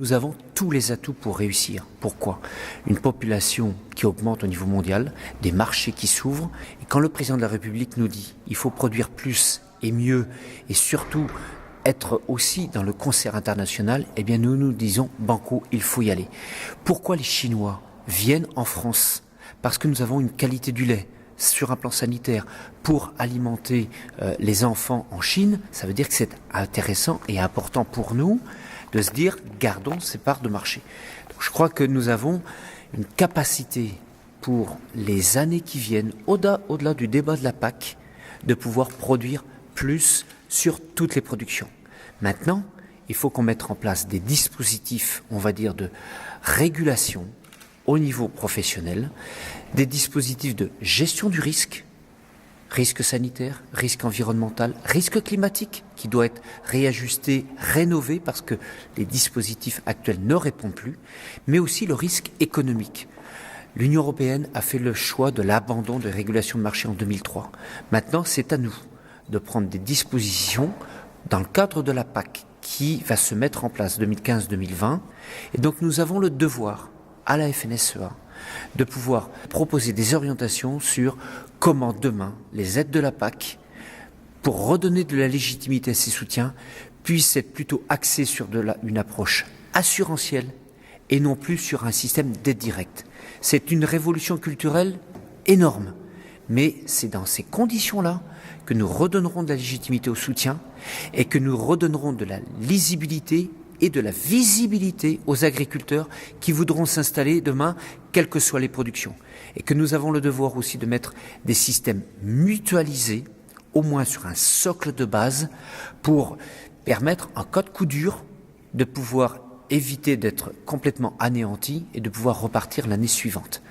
Nous avons tous les atouts pour réussir. Pourquoi? Une population qui augmente au niveau mondial, des marchés qui s'ouvrent. Et quand le président de la République nous dit il faut produire plus et mieux et surtout être aussi dans le concert international, eh bien nous disons banco, il faut y aller. Pourquoi les Chinois viennent en France? Parce que nous avons une qualité du lait sur un plan sanitaire pour alimenter les enfants en Chine. Ça veut dire que c'est intéressant et important pour nous de se dire, gardons ces parts de marché. Donc, je crois que nous avons une capacité pour les années qui viennent, au-delà du débat de la PAC, de pouvoir produire plus sur toutes les productions. Maintenant, il faut qu'on mette en place des dispositifs, on va dire, de régulation au niveau professionnel, des dispositifs de gestion du risque sanitaire, risque environnemental, risque climatique qui doit être réajusté, rénové parce que les dispositifs actuels ne répondent plus, mais aussi le risque économique. L'Union européenne a fait le choix de l'abandon de régulation de marché en 2003. Maintenant, c'est à nous de prendre des dispositions dans le cadre de la PAC qui va se mettre en place 2015-2020. Et donc nous avons le devoir à la FNSEA de pouvoir proposer des orientations sur comment demain les aides de la PAC, pour redonner de la légitimité à ces soutiens, puissent être plutôt axées sur une approche assurantielle et non plus sur un système d'aide directe. C'est une révolution culturelle énorme, mais c'est dans ces conditions-là que nous redonnerons de la légitimité au soutien et que nous redonnerons de la lisibilité et de la visibilité aux agriculteurs qui voudront s'installer demain, quelles que soient les productions. Et que nous avons le devoir aussi de mettre des systèmes mutualisés, au moins sur un socle de base, pour permettre, en cas de coup dur, de pouvoir éviter d'être complètement anéanti et de pouvoir repartir l'année suivante.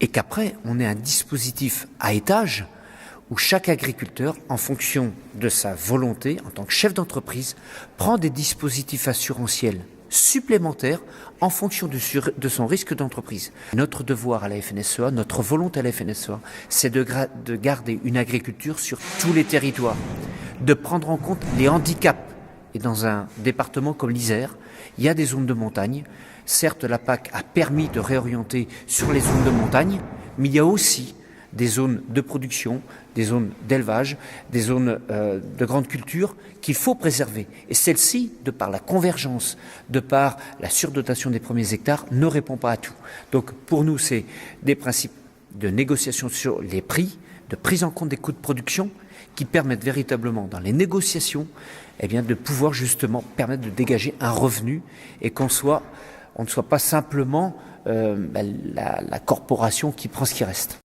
Et qu'après, on ait un dispositif à étage où chaque agriculteur, en fonction de sa volonté, en tant que chef d'entreprise, prend des dispositifs assurantiels supplémentaires en fonction de son risque d'entreprise. Notre devoir à la FNSEA, notre volonté à la FNSEA, c'est de garder une agriculture sur tous les territoires, de prendre en compte les handicaps. Et dans un département comme l'Isère, il y a des zones de montagne. Certes, la PAC a permis de réorienter sur les zones de montagne, mais il y a aussi des zones de production, des zones d'élevage, des zones de grande culture qu'il faut préserver. Et celle-ci, de par la convergence, de par la surdotation des premiers hectares, ne répond pas à tout. Donc pour nous, c'est des principes de négociation sur les prix, de prise en compte des coûts de production qui permettent véritablement dans les négociations de pouvoir justement permettre de dégager un revenu et qu'on ne soit pas simplement la corporation qui prend ce qui reste.